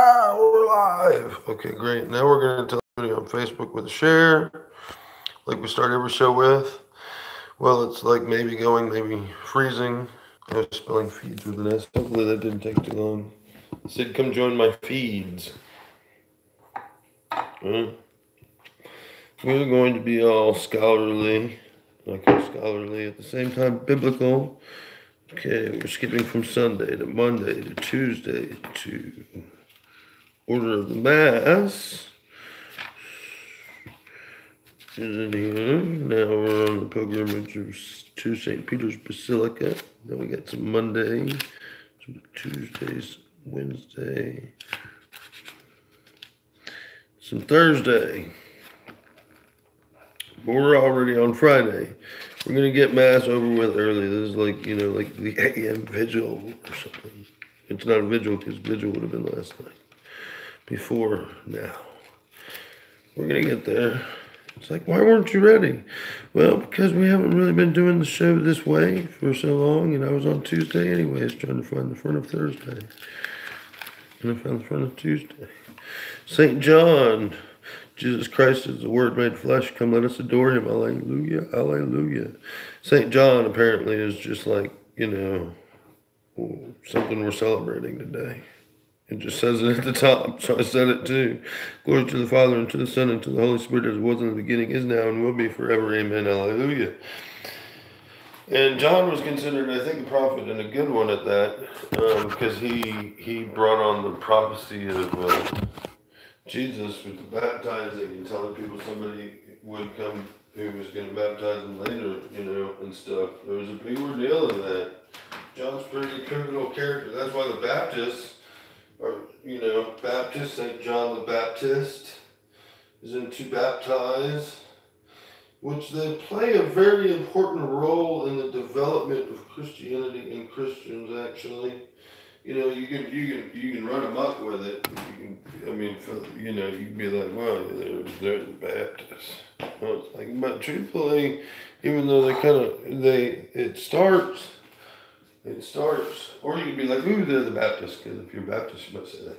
We're live. Okay, great. Now we're going to tell everybody on Facebook with a share, like we start every show with. Well, it's like maybe going, maybe freezing. I was spelling feeds with an S. Hopefully that didn't take too long. Sid, come join my feeds. We're going to be all scholarly, like scholarly at the same time, biblical. Okay, we're skipping from Sunday to Monday to Tuesday to Order of the Mass. And then here, now we're on the pilgrimage to St. Peter's Basilica. Then we got some Monday, some Tuesdays, Wednesday, some Thursday. But we're already on Friday. We're going to get Mass over with early. This is like, like the AM vigil or something. It's not a vigil because vigil would have been last night. Before now. We're going to get there. It's like, why weren't you ready? Well, because we haven't really been doing the show this way for so long, and I was on Tuesday anyways, trying to find the front of Thursday. And I found the front of Tuesday. St. John, Jesus Christ is the Word made flesh. Come, let us adore him. Alleluia, alleluia. St. John apparently is just like, something we're celebrating today. It just says it at the top, so I said it too. Glory to the Father, and to the Son, and to the Holy Spirit, as it was in the beginning, is now, and will be forever. Amen. Hallelujah. And John was considered, I think, a prophet, and a good one at that, because he brought on the prophecy of Jesus with the baptizing and telling people somebody would come who was going to baptize them later, and stuff. There was a big ordeal in that. John's a pretty pivotal character. That's why the Baptists, Baptist, St. John the Baptist, is in to baptize, which they play a very important role in the development of Christianity and Christians, actually. You can run amok with it. You can be like, well, they're the Baptists. Well, it's like, but truthfully, even though it starts, or you can be like, ooh, they're the Baptists, because if you're Baptist, you might say that.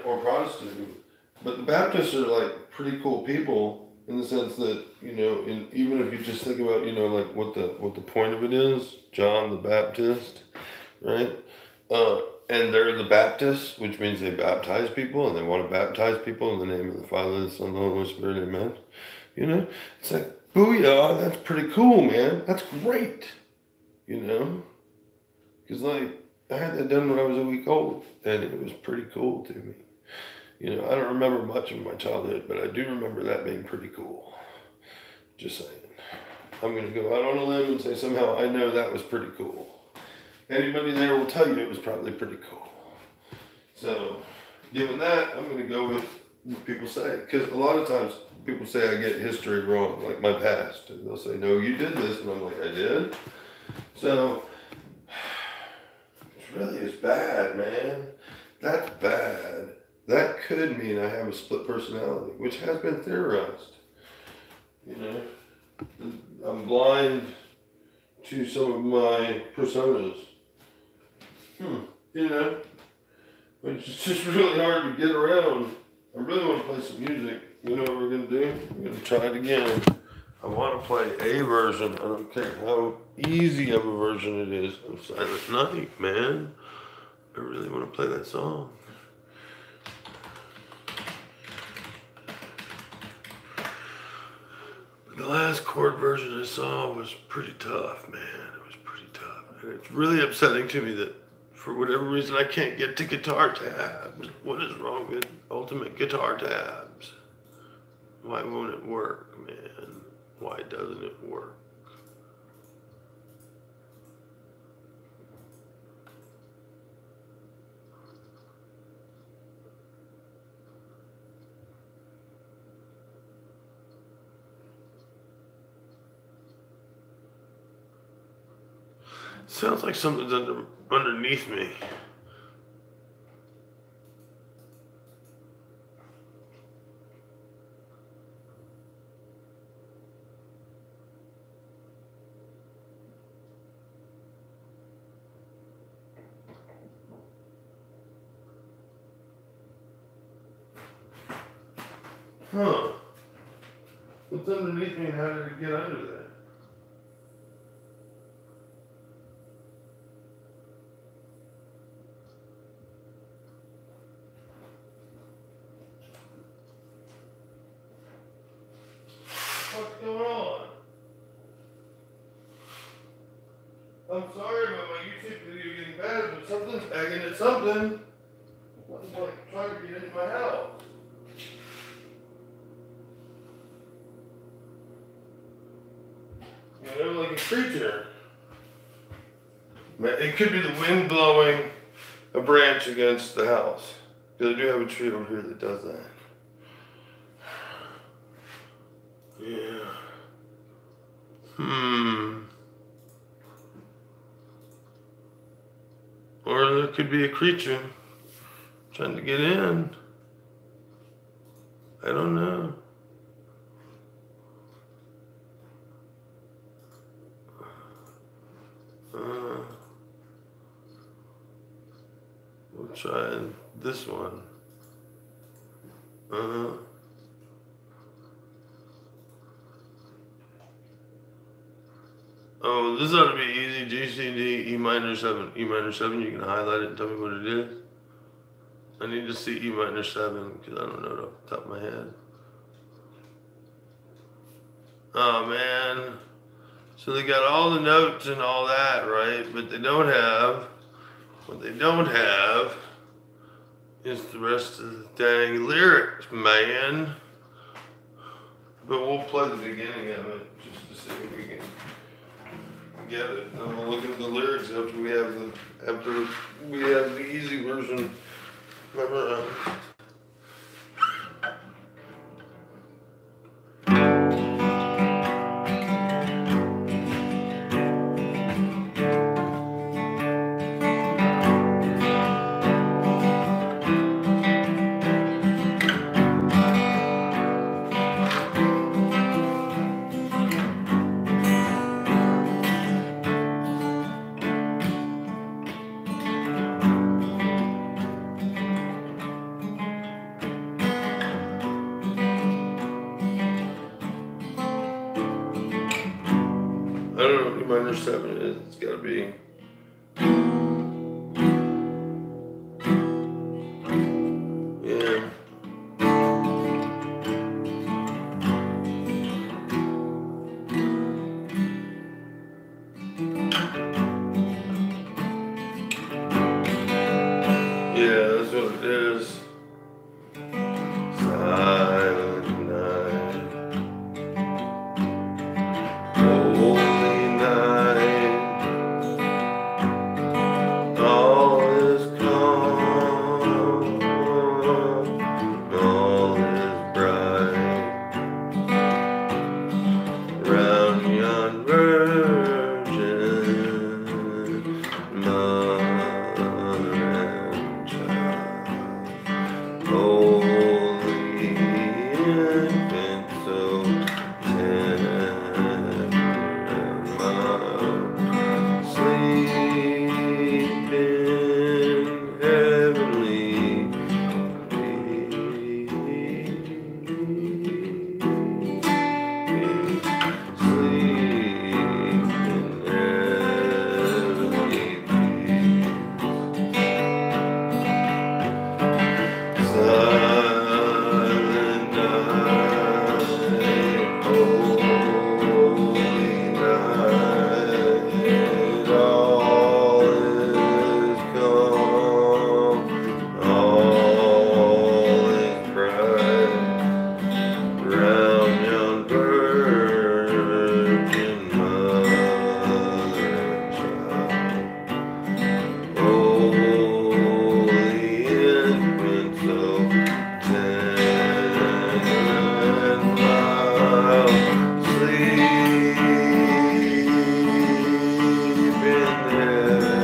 Or Protestant, but the Baptists are like pretty cool people in the sense that, even if you just think about, like what the point of it is, John the Baptist, right? And they're the Baptists, which means they baptize people, and they want to baptize people in the name of the Father, the Son, and the Holy Spirit, amen. It's like, booyah, that's pretty cool, man. That's great. Because I had that done when I was a week old, and it was pretty cool to me. I don't remember much of my childhood, but I do remember that being pretty cool. Just saying. I'm going to go out on a limb and say somehow I know that was pretty cool. Anybody there will tell you it was probably pretty cool. So, given that, I'm going to go with what people say. Because a lot of times people say I get history wrong, like my past. And they'll say, no, you did this. And I'm like, I did? So, it really is bad, man. That's bad. That could mean I have a split personality, which has been theorized. I'm blind to some of my personas. Which is just really hard to get around. I really want to play some music. You know what we're going to do? We're going to try it again. I want to play a version. I don't care how easy of a version it is of Silent Night, man. I really want to play that song. The last chord version I saw was pretty tough, man. It was pretty tough. And it's really upsetting to me that for whatever reason I can't get to guitar tabs. What is wrong with Ultimate Guitar Tabs? Why won't it work, man? Why doesn't it work? Sounds like something's underneath me. Huh. What's underneath me and how did it get under that? What's going on? I'm sorry about my YouTube video getting bad, but something's bagging at something. It's like trying to get into my house. You know, like a creature. It could be the wind blowing a branch against the house. Because I do have a tree over here that does that. Yeah. Or there could be a creature trying to get in. I don't know. We'll try this one. Oh, this ought to be easy. G, C, D, E minor 7. E minor 7, you can highlight it and tell me what it is. I need to see E minor 7 because I don't know it off the top of my head. Oh, man. So they got all the notes and all that, right? But they don't have, what they don't have is the rest of the dang lyrics, man. But we'll play the beginning of it just to see if we can get it. And we'll look at the lyrics after we have the easy version memorized. I don't know what E minor 7 is. It's gotta be. Yeah. Yeah, that's what it is. Silent night. Holy night. All is calm. All is bright. Round yon virgin mother and child. Holy infant, so tender and mild, sleep in heavenly peace. Sleep in heavenly peace. Silent night, holy night, all is calm, all is bright, round yon virgin mother and child. Holy infant, so tender and mild, sleep in heavenly peace. Sleep in heavenly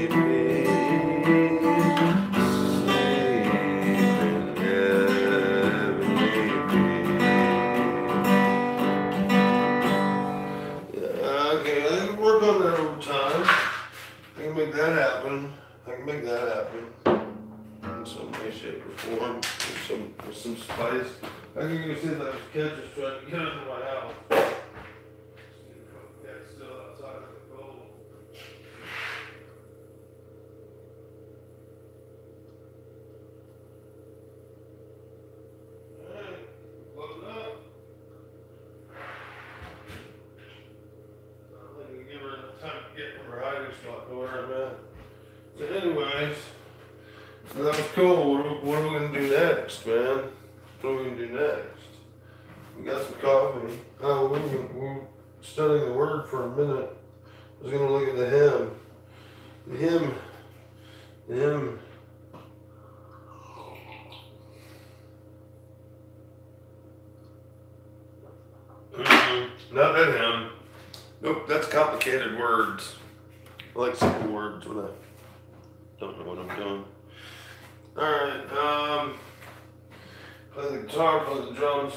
peace. Yeah, okay, I can work on that over time. I can make that happen. in some way, shape, or form with some spice. I can go see if those kids are trying to get into my house. It's still outside of the cold. Alright, close up. I think we give her enough time to get from her hiding spot to where I'm at. So anyways, so that was cool. What are we gonna do next, man? What are we gonna do next? We got some coffee. Oh, we're studying the word for a minute. I was gonna look at the hymn. The hymn. Not that hymn. Nope, that's complicated words. I like simple words when I don't know what I'm doing. Alright, play the guitar, play the drums,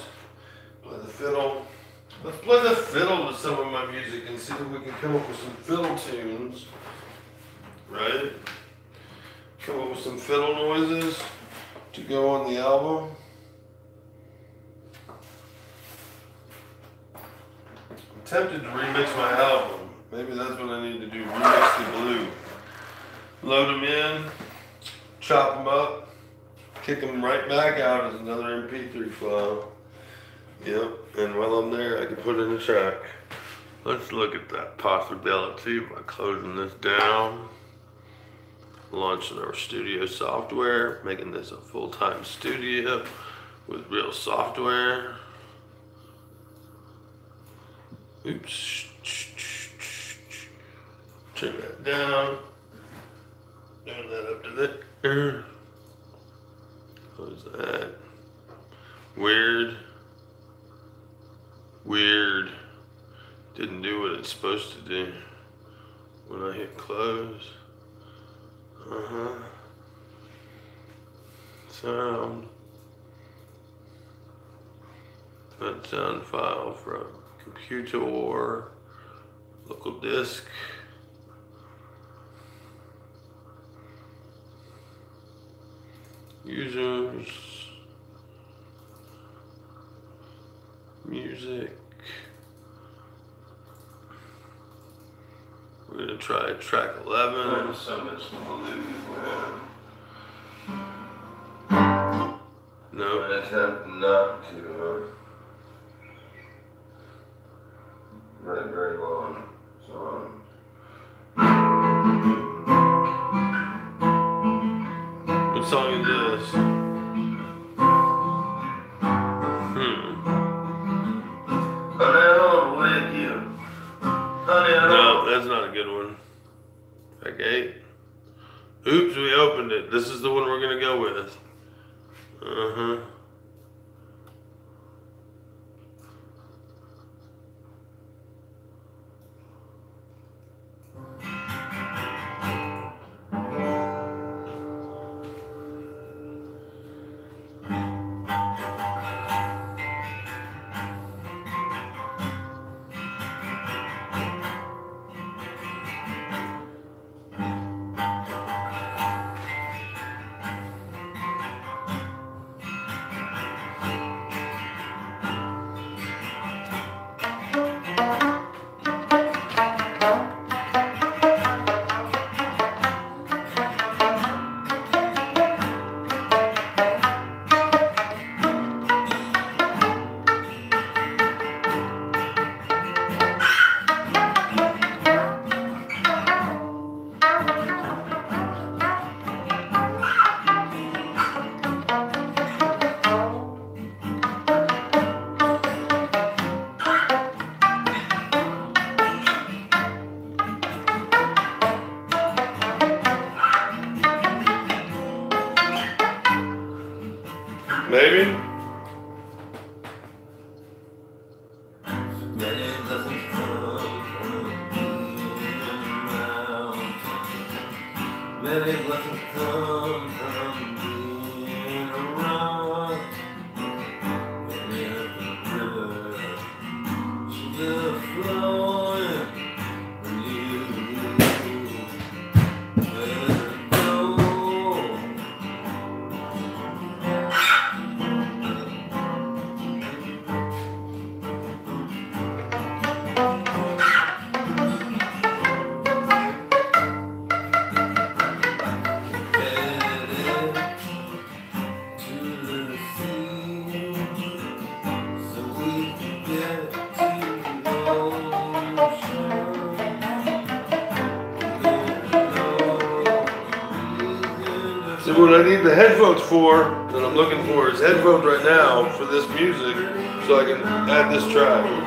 play the fiddle. Let's play the fiddle to some of my music and see if we can come up with some fiddle tunes. Right? Come up with some fiddle noises to go on the album. I'm tempted to remix my album. Maybe that's what I need to do, remix the blue. Load them in, chop them up, kick them right back out as another MP3 file. Yep, and while I'm there, I can put in a track. Let's look at that possibility by closing this down, launching our studio software, making this a full-time studio with real software. Oops. Turn that down. Turn that up to there. Close that. Weird. Didn't do what it's supposed to do when I hit close. Sound. That sound file from computer or local disk. Users, music. We're gonna try track 11. No. I attempt not to write very long song. What song is this? No, that's not a good one. Track 8. Oops, we opened it. This is the one we're gonna go with. Maybe? Many blessings come from being around. Many of the river, sugar flowing from you. Let it go. So what I need the headphones for, that I'm looking for, is headphones right now for this music, so I can add this track.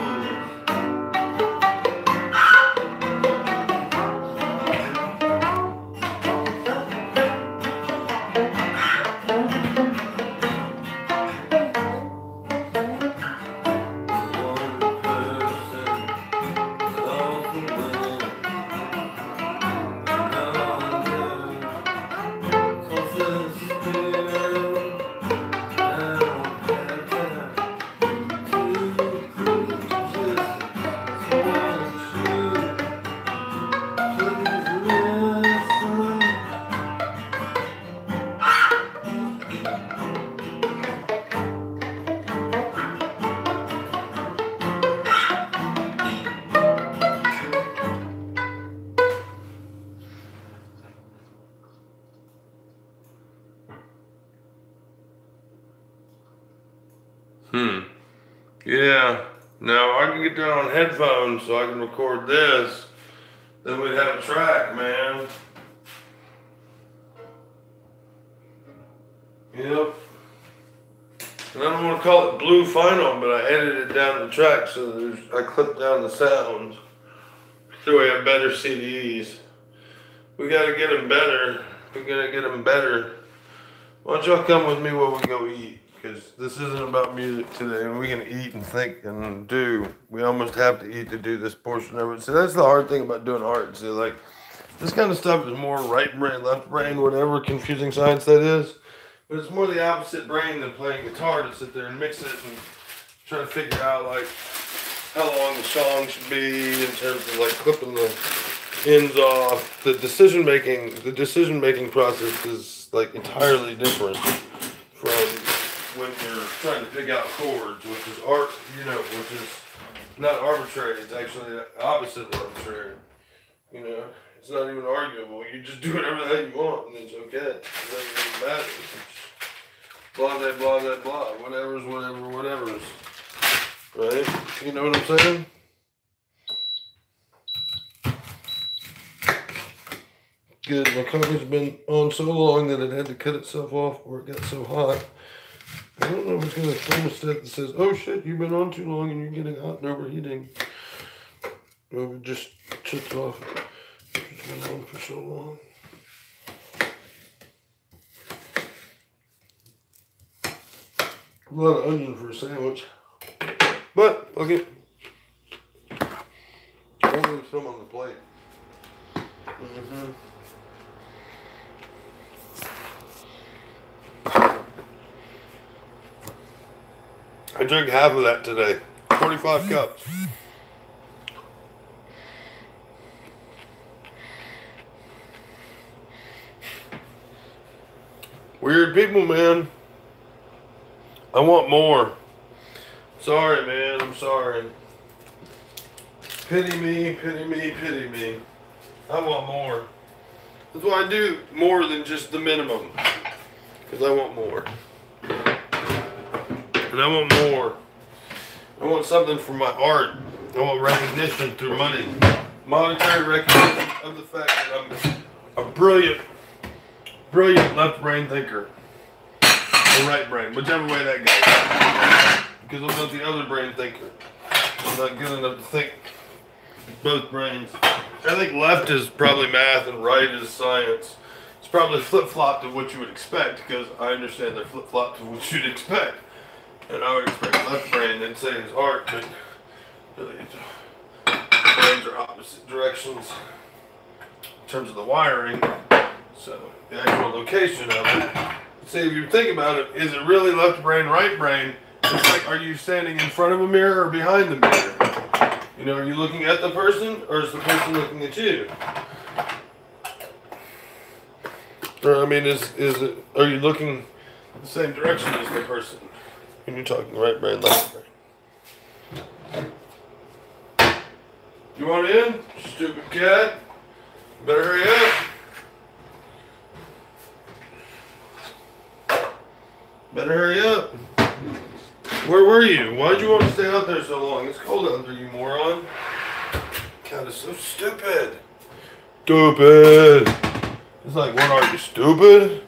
Yeah, now I can get that on headphones so I can record this, then we'd have a track, man. Yep. And I don't want to call it Blue Final, but I edited down the track so I clipped down the sounds so we have better CDs. We gotta get them better. We gotta get them better. Why don't y'all come with me while we go eat? Because this isn't about music today, and we can eat and think and do. We almost have to eat to do this portion of it. So that's the hard thing about doing art. So like, this kind of stuff is more right brain, left brain, whatever confusing science that is. But it's more the opposite brain than playing guitar to sit there and mix it and try to figure out like how long the song should be in terms of like clipping the ends off. The decision making process is like entirely different from when you're trying to pick out chords, which is art, you know, which is not arbitrary. It's actually the opposite of arbitrary. You know, it's not even arguable. You just do whatever the hell you want, and it's okay. It doesn't even matter. It's blah, blah, blah, blah, blah. Whatever's whatever, whatever's. Right? You know what I'm saying? Good. My cover's been on so long that it had to cut itself off or it got so hot. I don't know if it's got a thermostat that says, oh shit, you've been on too long and you're getting hot and overheating. Or it just shuts off. It's been on for so long. A lot of onion for a sandwich. But, okay. Only some on the plate. I drank half of that today. 45 cups. Weird people, man. I want more. Sorry, man. I'm sorry. Pity me, pity me, pity me. I want more. That's why I do more than just the minimum. Because I want more. And I want more. I want something for my art. I want recognition through money. Monetary recognition of the fact that I'm a brilliant left brain thinker. Or right brain, whichever way that goes. Because I'm not the other brain thinker. I'm not good enough to think both brains. I think left is probably math and right is science. It's probably flip-flopped to what you would expect, because I understand they're flip-flopped to what you'd expect. And I would expect left brain then say it's art, but really brains are opposite directions in terms of the wiring. So the actual location of it. See, if you think about it, is it really left brain, right brain? It's like, are you standing in front of a mirror or behind the mirror? You know, are you looking at the person or is the person looking at you? Or I mean, are you looking the same direction as the person? When you're talking right brain, left brain. You want in? Stupid cat. Better hurry up. Better hurry up. Where were you? Why'd you want to stay out there so long? It's cold out there, you moron. God, it's so stupid. Stupid. It's like, what are you, stupid?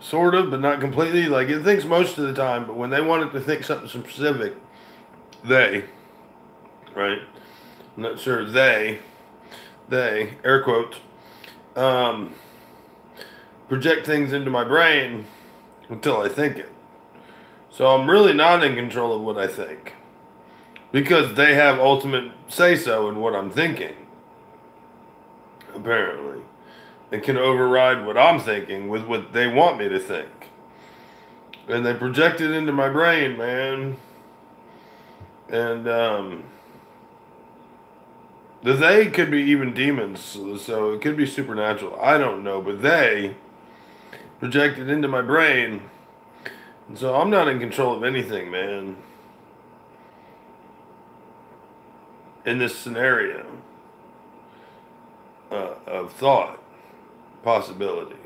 sort of, but not completely. Like it thinks most of the time, but when they want it to think something specific, they, right? I'm not sure they, air quotes, um, project things into my brain until I think it. So I'm really not in control of what I think because they have ultimate say so in what I'm thinking, apparently. They can override what I'm thinking with what they want me to think. And they project it into my brain, man. And the they could be even demons, so it could be supernatural. I don't know, but they project it into my brain. And so I'm not in control of anything, man. In this scenario of thought possibilities.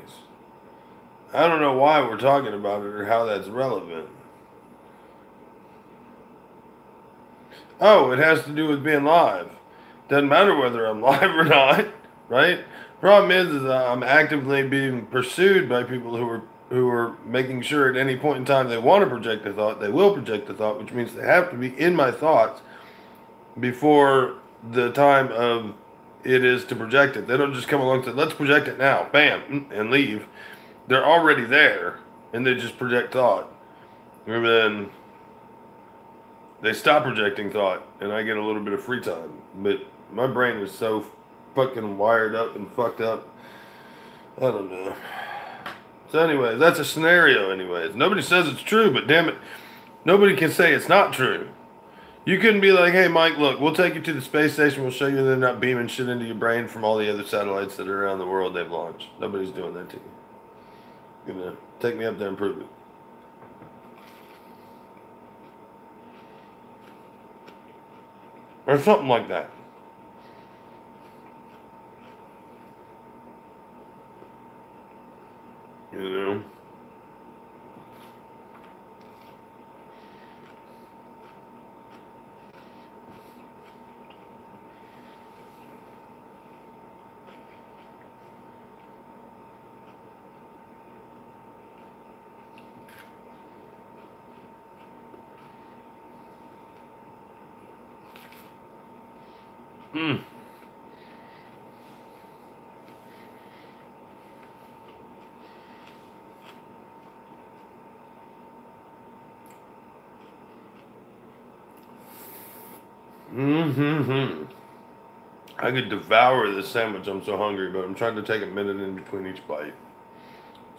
I don't know why we're talking about it or how that's relevant. Oh, it has to do with being live. Doesn't matter whether I'm live or not, right? Problem is I'm actively being pursued by people who are making sure at any point in time they want to project a thought, they will project a thought, which means they have to be in my thoughts before the time of it is to project it. They don't just come along and say, let's project it now, bam, and leave. They're already there, and they just project thought. And then they stop projecting thought, and I get a little bit of free time. But my brain is so fucking wired up and fucked up. I don't know. So anyways, that's a scenario anyways. Nobody says it's true, but damn it, nobody can say it's not true. You couldn't be like, hey, Mike, look, we'll take you to the space station. We'll show you they're not beaming shit into your brain from all the other satellites that are around the world they've launched. Nobody's doing that to you. You know, take me up there and prove it. Or something like that. You know? Mm. Mm-hmm. I could devour this sandwich. I'm so hungry, but I'm trying to take a minute in between each bite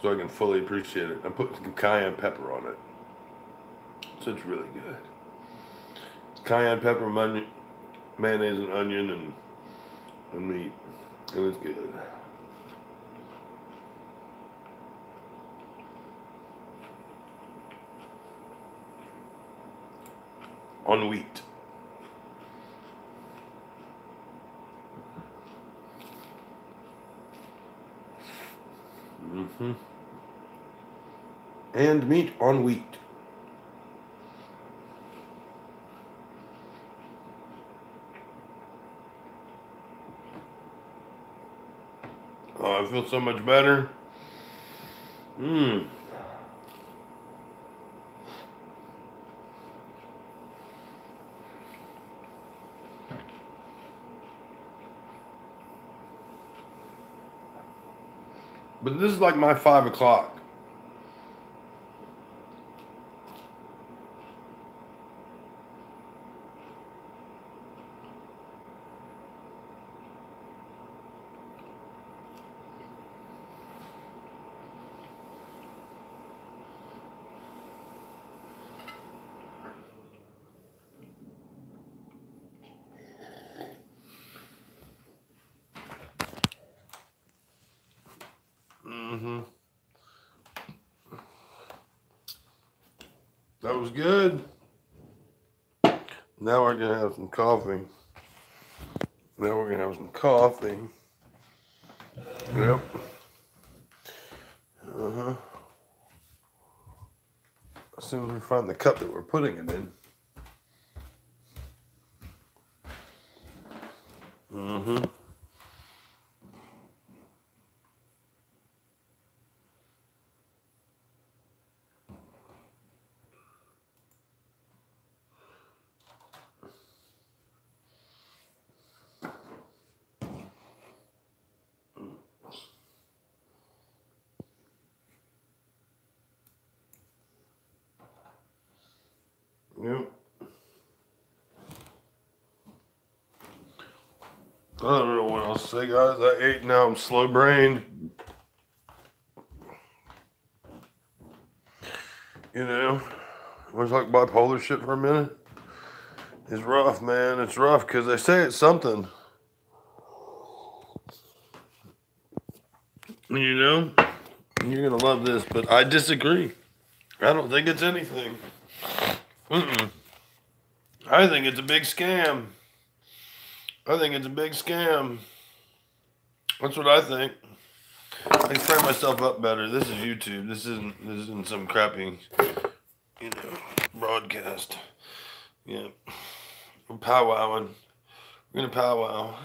so I can fully appreciate it. I put some cayenne pepper on it, so it's really good. Cayenne pepper, mayonnaise, and onion, and meat. It was good. On wheat. Mm-hmm. And meat on wheat. Oh, I feel so much better. Mmm. But this is like my 5 o'clock. Mm-hmm. That was good. Now we're gonna have some coffee. Now we're gonna have some coffee. Yep. Uh-huh. As soon as we find the cup that we're putting it in. Mm-hmm. Yep. I don't know what else to say, guys. I ate, now I'm slow brained. You know, we'll talk bipolar shit for a minute. It's rough, man. It's rough because they say it's something. You know, you're gonna love this, but I disagree. I don't think it's anything. I think it's a big scam. I think it's a big scam. That's what I think. I can frame myself up better. This is YouTube. This isn't some crappy, broadcast. Yeah. We're powwowing. We're gonna powwow.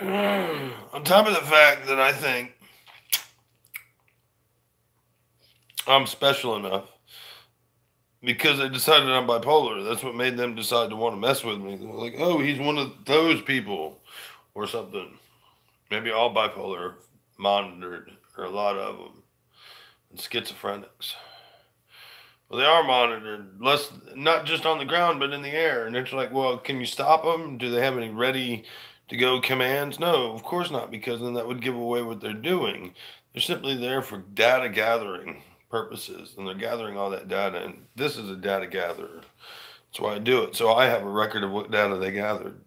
On top of the fact that I think I'm special enough because they decided I'm bipolar. That's what made them decide to want to mess with me. They're like, oh, he's one of those people or something. Maybe all bipolar are monitored, or a lot of them, and schizophrenics. Well, they are monitored, less not just on the ground, but in the air. And it's like, well, can you stop them? Do they have any ready to go commands? No, of course not, because then that would give away what they're doing. They're simply there for data gathering purposes, and they're gathering all that data. And this is a data gatherer. That's why I do it. So I have a record of what data they gathered.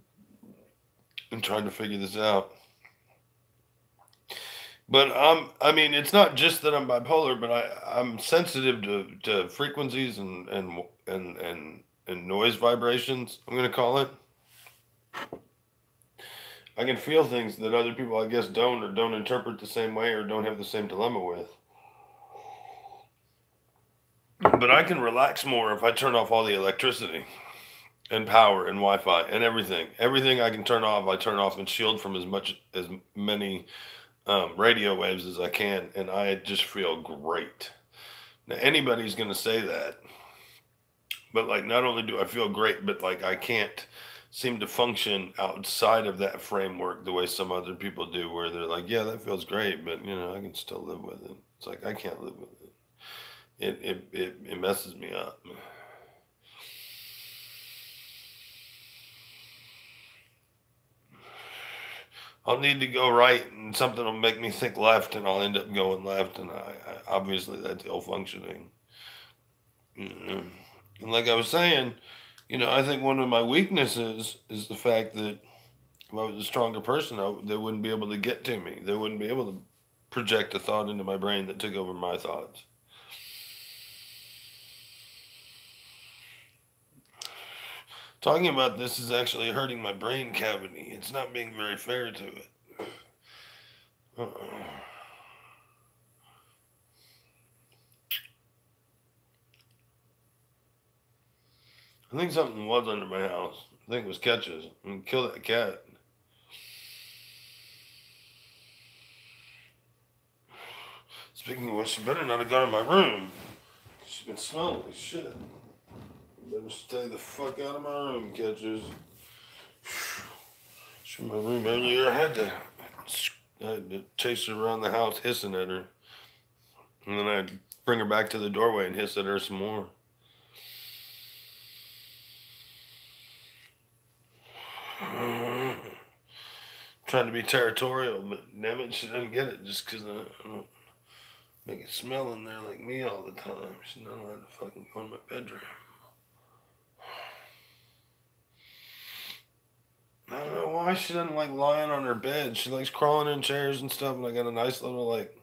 I'm trying to figure this out. But I mean, it's not just that I'm bipolar, but I'm sensitive to frequencies and noise vibrations, I'm gonna call it. I can feel things that other people, I guess, don't, or don't interpret the same way, or don't have the same dilemma with. But I can relax more if I turn off all the electricity and power and Wi-Fi and everything. Everything I can turn off, I turn off and shield from as many radio waves as I can, and I just feel great. Now, anybody's going to say that, but like, not only do I feel great, but like, I can't seem to function outside of that framework the way some other people do, where they're like, yeah, that feels great, but I can still live with it. It's like, I can't live with it. It messes me up. I'll need to go right, and something will make me think left, and I'll end up going left, and I obviously that's ill functioning. And like I was saying, I think one of my weaknesses is the fact that if I was a stronger person, they wouldn't be able to get to me. They wouldn't be able to project a thought into my brain that took over my thoughts. Talking about this is actually hurting my brain cavity. It's not being very fair to it. I think something was under my house. I think it was Catches. Kill that cat. Speaking of which, she better not have gone in my room. She's been smelling like shit. Better stay the fuck out of my room, Catches. She's in my room earlier. I had to chase her around the house hissing at her. And then I'd bring her back to the doorway and hiss at her some more. Trying to be territorial, but damn it, she doesn't get it just because I don't make it smell in there like me all the time. She's not allowed to fucking go in my bedroom. I don't know why she doesn't like lying on her bed. She likes crawling in chairs and stuff, and I got a nice little like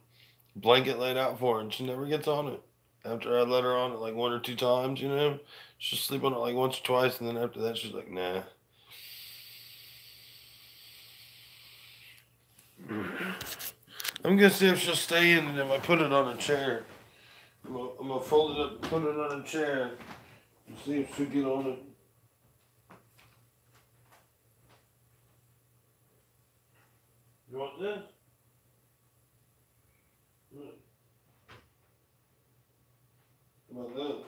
blanket laid out for her, and she never gets on it. After I let her on it like 1 or 2 times, she'll sleep on it like once or twice, and then after that she's like, nah. I'm gonna see if she'll stay in it if I put it on a chair. I'm gonna fold it up, put it on a chair, and see if she'll get on it. You want this? How about that?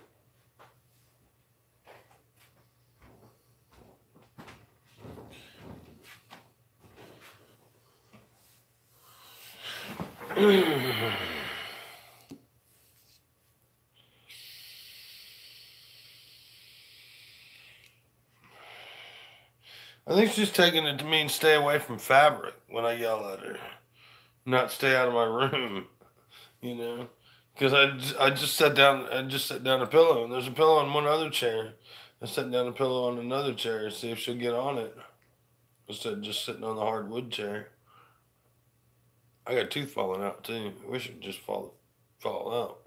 I think she's taking it to mean stay away from fabric when I yell at her, not stay out of my room. You know, because I just sat down. I just set down a pillow, and there's a pillow on one other chair. I set down a pillow on another chair to see if she'll get on it instead of just sitting on the hardwood chair. I got a tooth falling out too. I wish it would just fall out.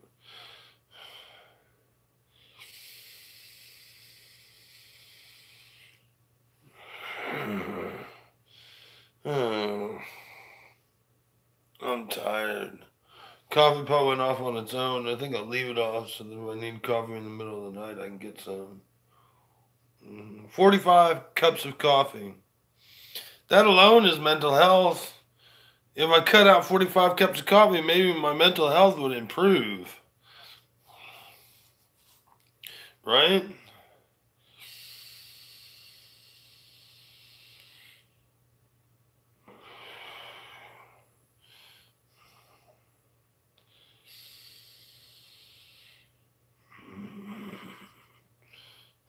Oh, I'm tired. Coffee pot went off on its own. I think I'll leave it off so that if I need coffee in the middle of the night, I can get some. 45 cups of coffee. That alone is mental health. If I cut out 45 cups of coffee, maybe my mental health would improve. Right?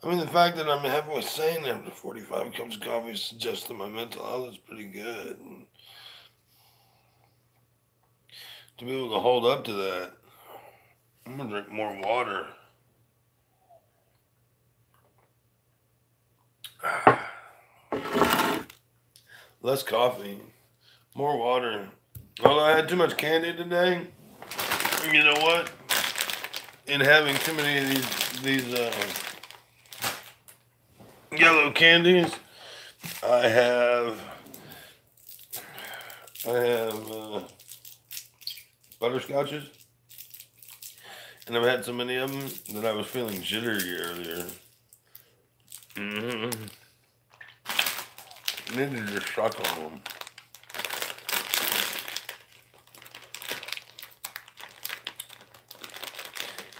I mean, the fact that I'm halfway sane after 45 cups of coffee suggests that my mental health is pretty good. And to be able to hold up to that, I'm going to drink more water. Less coffee, more water. Although I had too much candy today, you know what? In having too many of these yellow candies, I have butterscotches, and I've had so many of them that I was feeling jittery earlier. Mm-hmm. I need to just suck on them.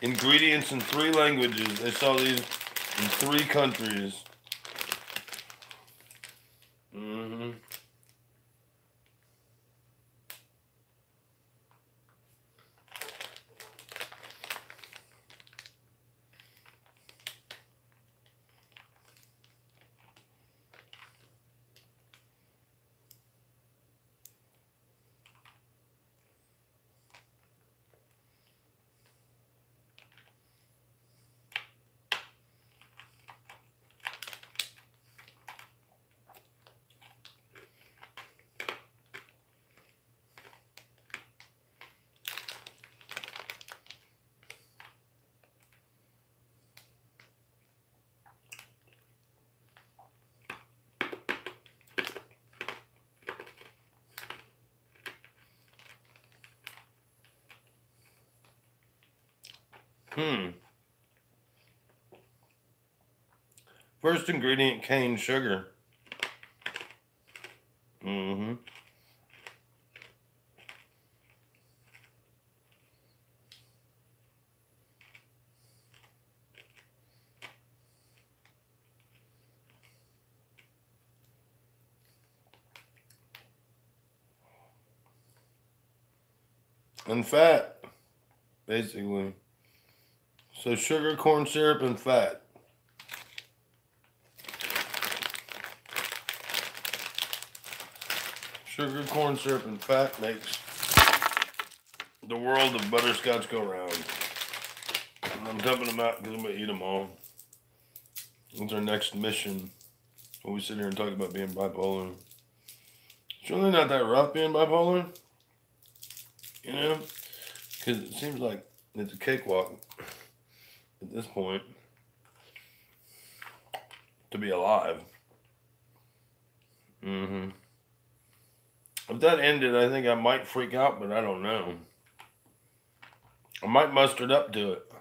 Ingredients in 3 languages. I saw these in 3 countries. Mm-hmm. First ingredient, cane sugar. Mm-hmm. And fat, basically. So sugar, corn syrup, and fat. Sugar, corn syrup, and fat makes the world of butterscotch go round. And I'm dumping them out because I'm going to eat them all. It's our next mission. When we sit here and talk about being bipolar. It's really not that rough being bipolar. You know? Because it seems like it's a cakewalk at this point to be alive. Mm-hmm. If that ended, I think I might freak out, but I don't know. I might muster it up to it.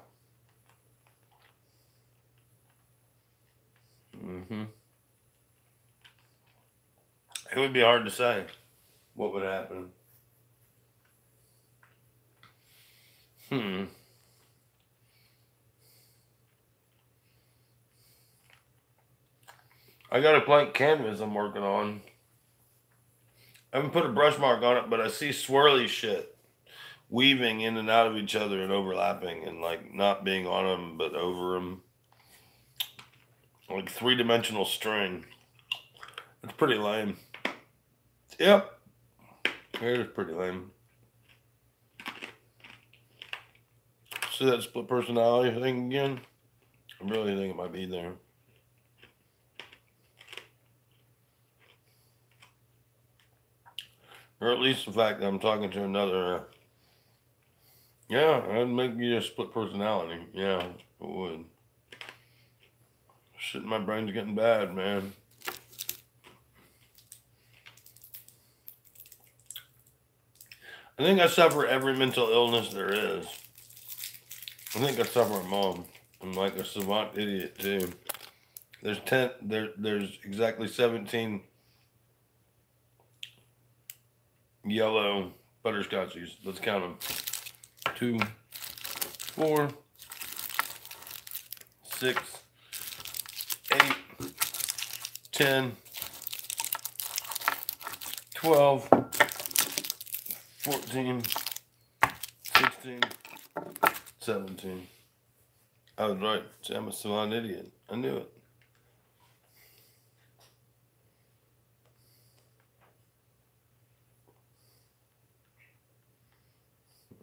Mm-hmm. It would be hard to say what would happen. I got a blank canvas I'm working on. I haven't put a brush mark on it, but I see swirly shit weaving in and out of each other and overlapping and like not being on them but over them. Like 3-dimensional string. It's pretty lame. Yep. It is pretty lame. See that split personality thing again? I really think it might be there. Or at least the fact that I'm talking to another. Yeah, that'd make me a split personality. Yeah, it would. Shit, my brain's getting bad, man. I think I suffer every mental illness there is. I think I suffer them all. I'm like a savant idiot too. There's there's exactly 17 yellow butterscotchies. Let's count them. 2, 4, 6, 8, 10, 12, 14, 16, 17. I was right. See, I'm a savant idiot. I knew it.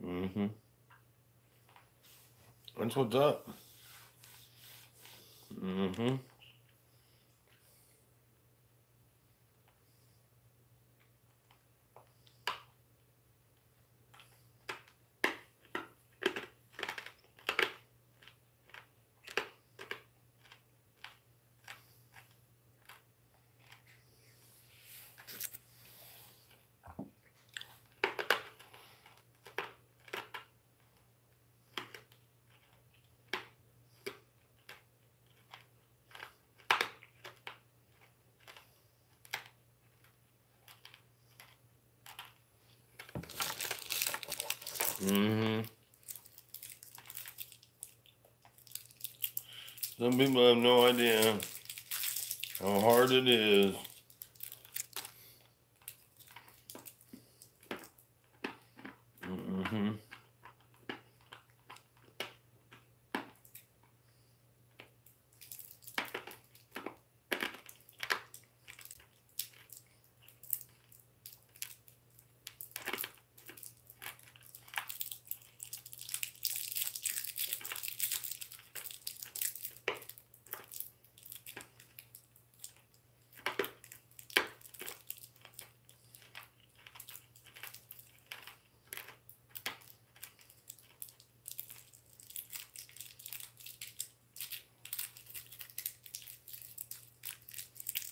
Mm-hmm. That's what's up. Mm-hmm. Mm-hmm. Some people have no idea how hard it is. Mm-hmm.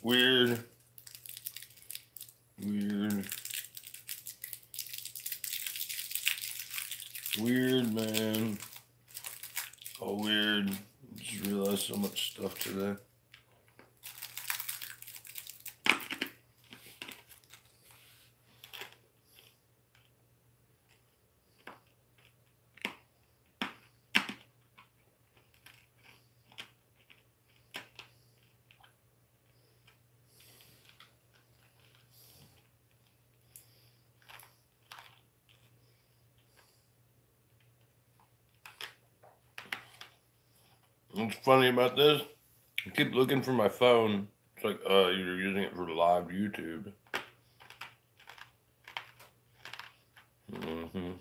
Weird. Weird. Weird, man. Oh, weird. Just realized so much stuff today. What's funny about this? I keep looking for my phone. It's like, you're using it for live YouTube. Mm-hmm.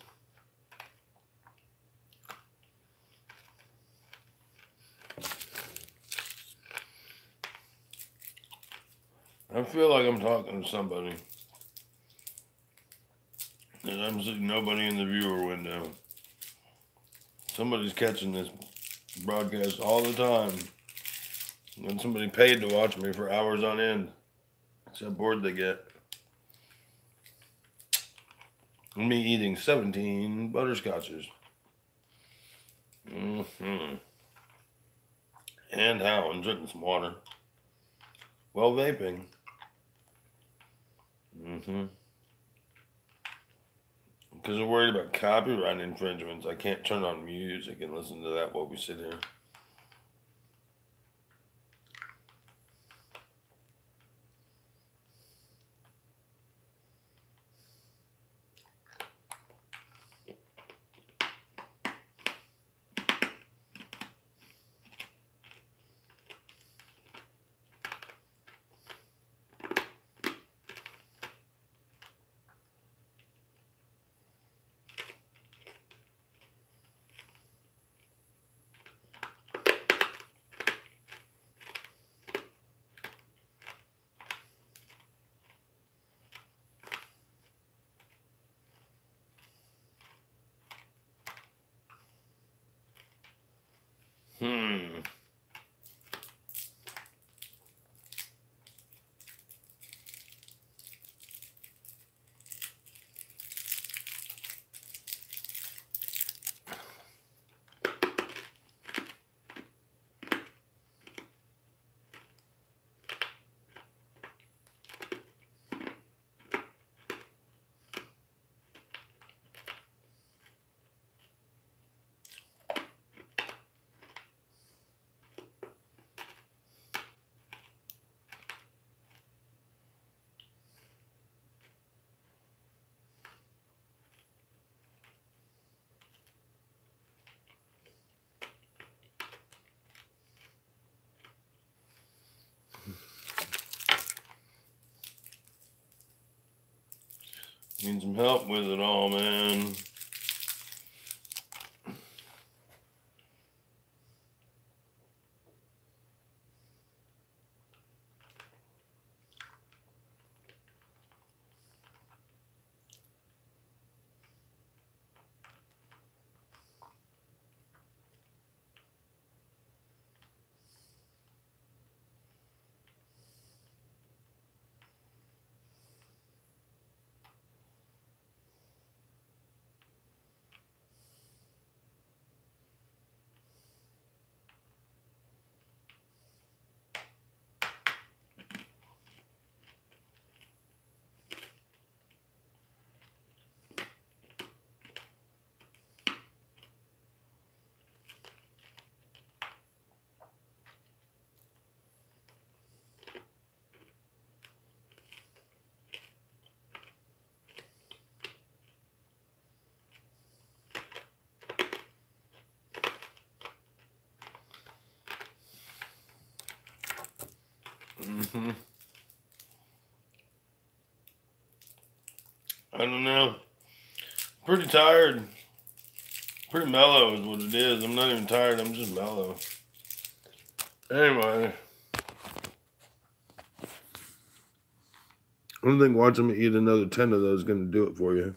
I feel like I'm talking to somebody. And I'm seeing nobody in the viewer window. Somebody's catching this broadcast all the time. And somebody paid to watch me for hours on end. That's how bored they get. And me eating 17 butterscotches. Mm-hmm. And how? And drinking some water. Well, vaping. Mm-hmm. Because I'm worried about copyright infringements. I can't turn on music and listen to that while we sit here. Need some help with it all, man. I don't know. Pretty tired. Pretty mellow is what it is. I'm not even tired. I'm just mellow. Anyway. I don't think watching me eat another 10 of those is going to do it for you.